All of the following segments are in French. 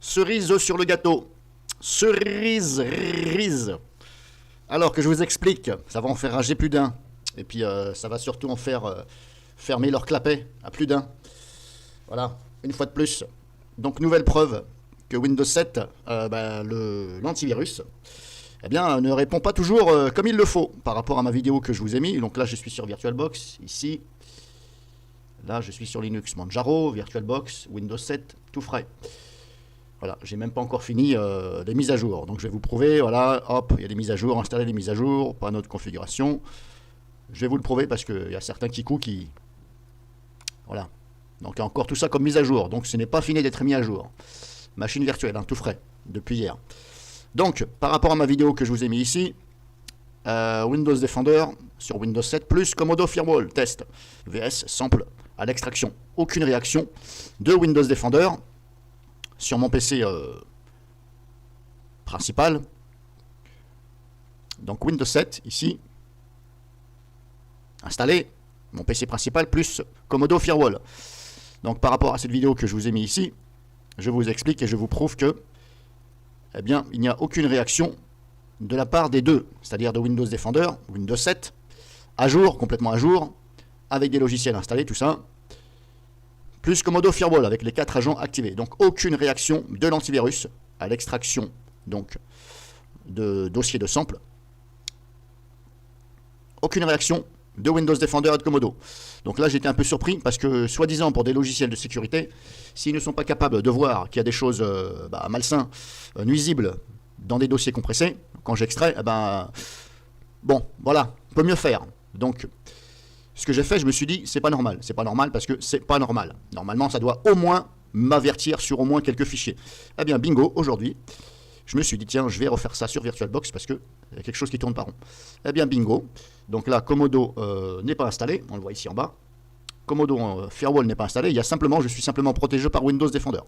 Cerise sur le gâteau. Cerise. Alors que je vous explique, ça va en faire rager plus d'un. Et puis ça va surtout en faire fermer leur clapet à plus d'un. Voilà, une fois de plus. Donc nouvelle preuve que Windows 7, l'antivirus, eh bien, ne répond pas toujours comme il le faut par rapport à ma vidéo que je vous ai mis. Donc là, je suis sur VirtualBox, ici. Là, je suis sur Linux Manjaro, VirtualBox, Windows 7, tout frais. Voilà, j'ai même pas encore fini des mises à jour. Donc je vais vous prouver, voilà, hop, il y a des mises à jour, installer les mises à jour, pas notre configuration. Je vais vous le prouver parce qu'il y a certains kikous qui... Voilà. Donc il y a encore tout ça comme mise à jour. Donc ce n'est pas fini d'être mis à jour. Machine virtuelle, hein, tout frais, depuis hier. Donc, par rapport à ma vidéo que je vous ai mis ici, Windows Defender sur Windows 7 plus Comodo Firewall test vs sample à l'extraction. Aucune réaction de Windows Defender sur mon PC principal. Donc Windows 7 ici, installé, mon PC principal plus Comodo Firewall. Donc par rapport à cette vidéo que je vous ai mis ici, je vous explique et je vous prouve que eh bien, il n'y a aucune réaction de la part des deux, c'est-à-dire de Windows Defender, Windows 7, à jour, complètement à jour, avec des logiciels installés, tout ça, plus Comodo Firewall avec les 4 agents activés. Donc aucune réaction de l'antivirus à l'extraction donc de dossiers de sample. Aucune réaction de Windows Defender et de Comodo. Donc là j'étais un peu surpris parce que soi-disant pour des logiciels de sécurité, s'ils ne sont pas capables de voir qu'il y a des choses malsains, nuisibles dans des dossiers compressés, quand j'extrais, bon voilà, on peut mieux faire. Donc ce que j'ai fait, je me suis dit c'est pas normal parce que c'est pas normal. Normalement ça doit au moins m'avertir sur au moins quelques fichiers. Eh bien bingo, aujourd'hui je me suis dit, tiens, je vais refaire ça sur VirtualBox parce qu'il y a quelque chose qui tourne pas rond. Eh bien, bingo. Donc là, Comodo n'est pas installé. On le voit ici en bas. Comodo Firewall n'est pas installé. Je suis simplement protégé par Windows Defender.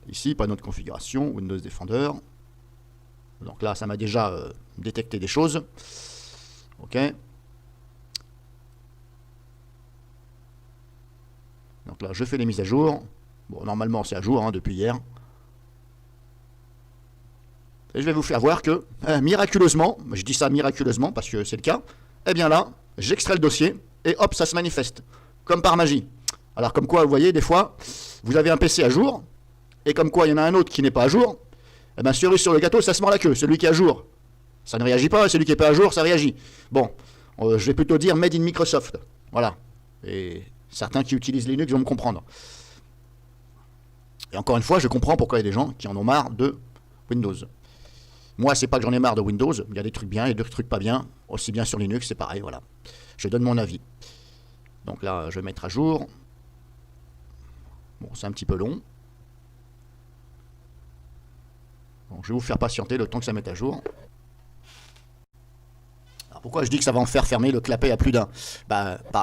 Ici, pas notre configuration. Windows Defender. Donc là, ça m'a déjà détecté des choses. OK. Donc là, je fais les mises à jour. Bon, normalement, c'est à jour hein, depuis hier. Et je vais vous faire voir que, miraculeusement, je dis ça miraculeusement parce que c'est le cas, eh bien là, j'extrais le dossier et hop, ça se manifeste. Comme par magie. Alors comme quoi, vous voyez, des fois, vous avez un PC à jour, et comme quoi il y en a un autre qui n'est pas à jour, eh bien cerise sur le gâteau, ça se mord la queue. Celui qui est à jour, ça ne réagit pas, et celui qui n'est pas à jour, ça réagit. Bon, je vais plutôt dire Made in Microsoft. Voilà. Et certains qui utilisent Linux vont me comprendre. Et encore une fois, je comprends pourquoi il y a des gens qui en ont marre de Windows. Moi, c'est pas que j'en ai marre de Windows, il y a des trucs bien et des trucs pas bien, aussi bien sur Linux, c'est pareil, voilà. Je donne mon avis. Donc là, je vais mettre à jour. Bon, c'est un petit peu long. Bon, je vais vous faire patienter le temps que ça mette à jour. Alors pourquoi je dis que ça va en faire fermer le clapet à plus d'un?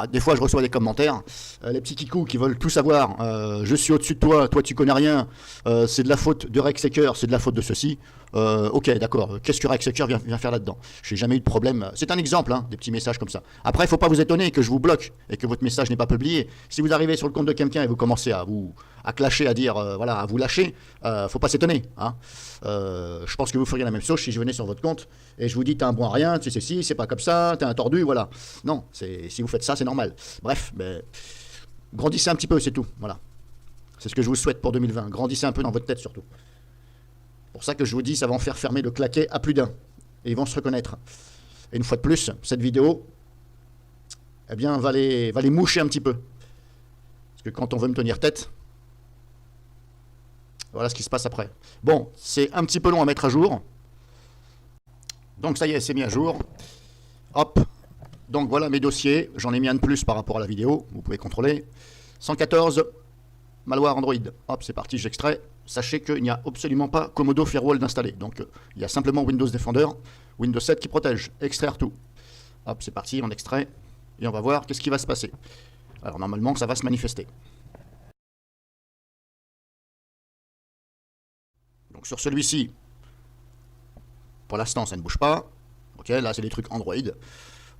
Des fois, je reçois des commentaires, les petits kikous qui veulent tout savoir. Je suis au-dessus de toi, toi tu connais rien, c'est de la faute de Rexecker, c'est de la faute de ceci. Ok, d'accord, qu'est-ce que Rexecker vient faire là-dedans? J'ai jamais eu de problème. C'est un exemple, hein, des petits messages comme ça. Après, il ne faut pas vous étonner que je vous bloque et que votre message n'est pas publié. Si vous arrivez sur le compte de quelqu'un et vous commencez à clasher, à dire, voilà, à vous lâcher, faut pas s'étonner. Hein. Je pense que vous feriez la même chose si je venais sur votre compte et je vous dis, t'es un bon à rien, tu sais ceci, c'est pas comme ça, t'es un tordu, voilà. Non, si vous faites ça, c'est normal. Bref, grandissez un petit peu, c'est tout. Voilà. C'est ce que je vous souhaite pour 2020. Grandissez un peu dans votre tête surtout. C'est pour ça que je vous dis, ça va en faire fermer le claquet à plus d'un. Et ils vont se reconnaître. Et une fois de plus, cette vidéo, eh bien, va les moucher un petit peu. Parce que quand on veut me tenir tête, voilà ce qui se passe après. Bon, c'est un petit peu long à mettre à jour. Donc ça y est, c'est mis à jour. Hop. Donc voilà mes dossiers. J'en ai mis un de plus par rapport à la vidéo. Vous pouvez contrôler. 114, malware Android. Hop, c'est parti, j'extrais. Sachez qu'il n'y a absolument pas Comodo Firewall d'installer. Donc il y a simplement Windows Defender, Windows 7 qui protège. Extraire tout. Hop, c'est parti, on extrait. Et on va voir qu'est-ce qui va se passer. Alors normalement, ça va se manifester. Donc sur celui-ci, pour l'instant, ça ne bouge pas. Ok, là, c'est des trucs Android.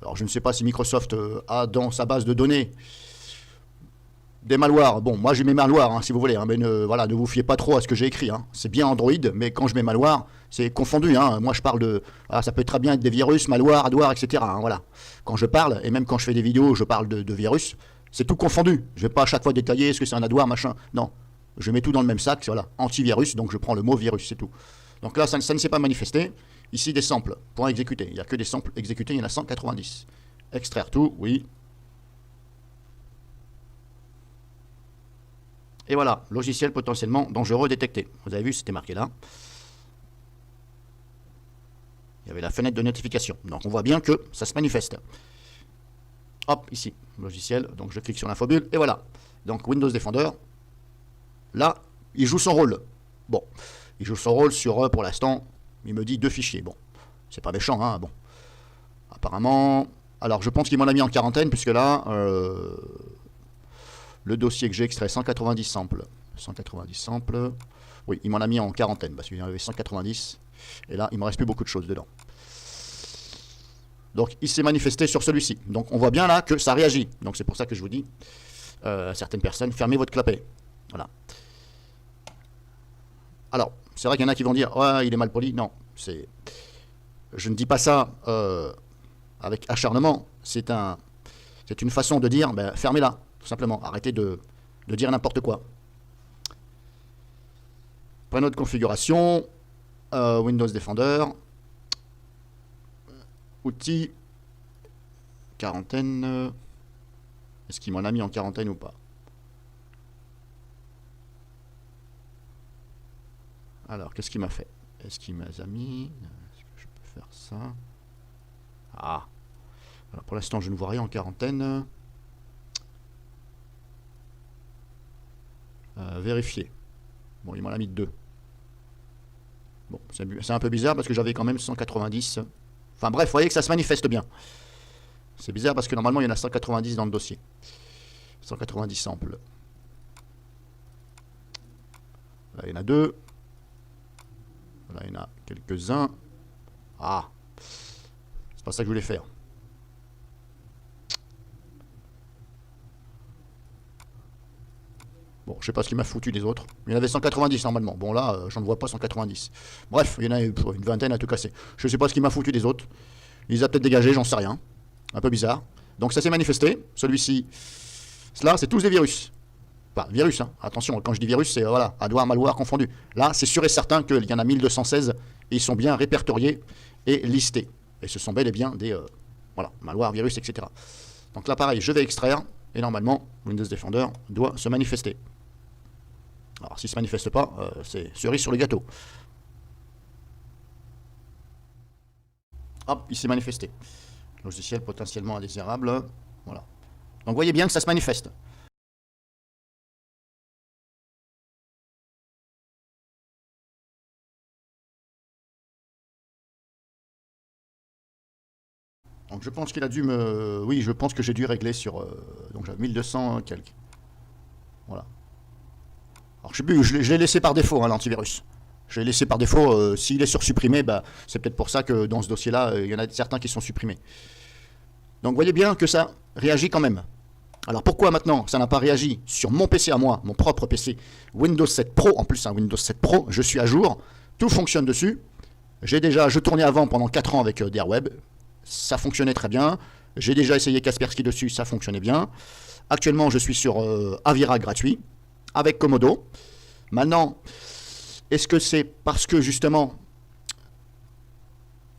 Alors je ne sais pas si Microsoft a dans sa base de données Des malwares, bon, moi j'ai mes malwares, hein, si vous voulez, hein, mais voilà, ne vous fiez pas trop à ce que j'ai écrit. Hein. C'est bien Android, mais quand je mets malware, c'est confondu. Hein. Moi je parle de. Voilà, ça peut très bien être des virus, malware, adware, etc. Hein, voilà. Quand je parle, et même quand je fais des vidéos, je parle de virus, c'est tout confondu. Je vais pas à chaque fois détailler est-ce que c'est un adware, machin. Non. Je mets tout dans le même sac, voilà, antivirus, donc je prends le mot virus, c'est tout. Donc là, ça ne s'est pas manifesté. Ici, des samples, point exécuter. Il n'y a que des samples exécutés, il y en a 190. Extraire tout, oui. Et voilà, logiciel potentiellement dangereux détecté. Vous avez vu, c'était marqué là. Il y avait la fenêtre de notification. Donc on voit bien que ça se manifeste. Hop, ici, logiciel. Donc je clique sur l'infobule et voilà. Donc Windows Defender. Là, il joue son rôle. Bon, il joue son rôle sur, pour l'instant, il me dit 2 fichiers. Bon, c'est pas méchant, hein. Bon, apparemment. Alors je pense qu'il m'en a mis en quarantaine, puisque là, le dossier que j'ai extrait, 190 samples. 190 samples. Oui, il m'en a mis en quarantaine, parce qu'il y en avait 190. Et là, il me reste plus beaucoup de choses dedans. Donc, il s'est manifesté sur celui-ci. Donc, on voit bien là que ça réagit. Donc, c'est pour ça que je vous dis, certaines personnes, fermez votre clapet. Voilà. Alors, c'est vrai qu'il y en a qui vont dire, ouais, il est mal poli. Non, c'est... Je ne dis pas ça avec acharnement. C'est une façon de dire, ben, fermez-la, tout simplement. Arrêtez de dire n'importe quoi. Panneau de configuration, Windows Defender, outils, quarantaine. Est-ce qu'il m'en a mis en quarantaine ou pas? Alors, qu'est-ce qu'il m'a fait? Est-ce qu'il m'a mis? Est-ce que je peux faire ça? Ah. Alors, pour l'instant, je ne vois rien en quarantaine. Vérifier. Bon, il m'en a mis 2. Bon, c'est un peu bizarre parce que j'avais quand même 190. Enfin bref, vous voyez que ça se manifeste bien. C'est bizarre parce que normalement, il y en a 190 dans le dossier. 190 samples. Là, il y en a 2. Là, il y en a quelques-uns. Ah. C'est pas ça que je voulais faire. Bon, je sais pas ce qu'il m'a foutu des autres. Il y en avait 190 normalement. Bon là, j'en vois pas 190. Bref, il y en a une vingtaine à tout casser. Je sais pas ce qu'il m'a foutu des autres. Il les a peut-être dégagés, j'en sais rien. Un peu bizarre. Donc ça s'est manifesté. Celui-ci, cela, c'est tous des virus. Enfin, virus, hein. Attention, quand je dis virus, c'est voilà, adware, malware confondu. Là, c'est sûr et certain qu'il y en a 1216 et ils sont bien répertoriés et listés. Et ce sont bel et bien des voilà, malware, virus, etc. Donc là, pareil, je vais extraire et normalement, Windows Defender doit se manifester. Alors, s'il ne se manifeste pas, c'est cerise sur le gâteau. Hop, il s'est manifesté. Logiciel potentiellement indésirable. Voilà. Donc, vous voyez bien que ça se manifeste. Donc, je pense qu'il a dû me... Oui, je pense que j'ai dû régler sur... donc, j'avais 1200 quelques. Voilà. Alors, je sais plus, je l'ai laissé par défaut, hein, l'antivirus. Je l'ai laissé par défaut. S'il est sur supprimé, bah, c'est peut-être pour ça que dans ce dossier-là, il y en a certains qui sont supprimés. Donc, vous voyez bien que ça réagit quand même. Alors, pourquoi maintenant ça n'a pas réagi sur mon PC à moi, mon propre PC, Windows 7 Pro, en plus un Windows 7 Pro, je suis à jour, tout fonctionne dessus. Je tournais avant pendant 4 ans avec Dareweb, ça fonctionnait très bien. J'ai déjà essayé Kaspersky dessus, ça fonctionnait bien. Actuellement, je suis sur Avira gratuit, avec Komodo. Maintenant, est-ce que c'est parce que justement,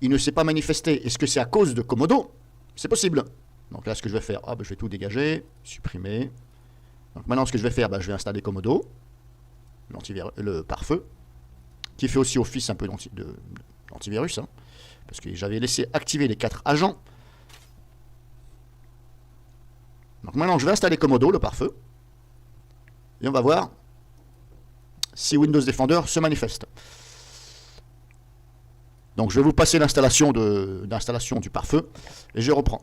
il ne s'est pas manifesté? Est-ce que c'est à cause de Komodo? C'est possible. Donc là, ce que je vais faire, je vais tout dégager, supprimer. Donc maintenant, ce que je vais faire, je vais installer Komodo, le pare-feu, qui fait aussi office un peu d'antivirus, hein, parce que j'avais laissé activer les 4 agents. Donc maintenant, je vais installer Komodo, le pare-feu, et on va voir si Windows Defender se manifeste. Donc je vais vous passer l'installation du pare-feu, et je reprends.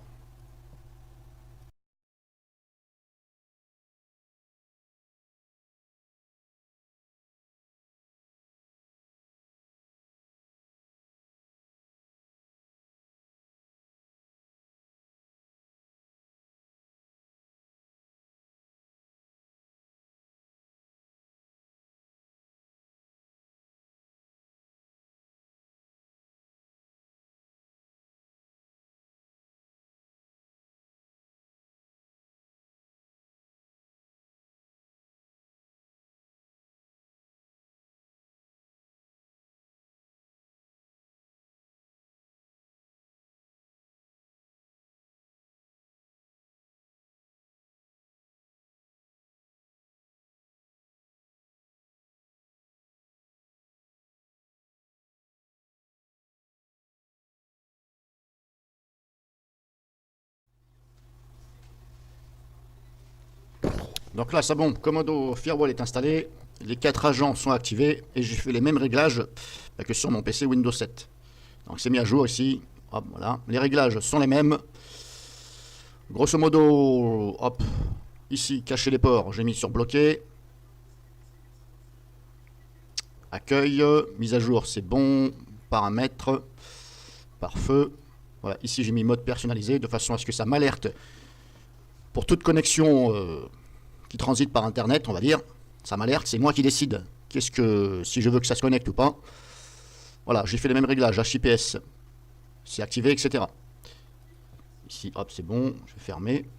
Donc là, c'est bon, Comodo Firewall est installé, les 4 agents sont activés et j'ai fait les mêmes réglages que sur mon PC Windows 7. Donc c'est mis à jour ici, hop, voilà. Les réglages sont les mêmes. Grosso modo, hop, ici, cacher les ports, j'ai mis sur bloqué. Accueil, mise à jour, c'est bon. Paramètres, pare-feu. Voilà, ici j'ai mis mode personnalisé de façon à ce que ça m'alerte pour toute connexion qui transite par internet, on va dire. Ça m'alerte, c'est moi qui décide si je veux que ça se connecte ou pas. Voilà, j'ai fait les mêmes réglages, HIPS, c'est activé, etc. Ici, hop, c'est bon, je vais fermer.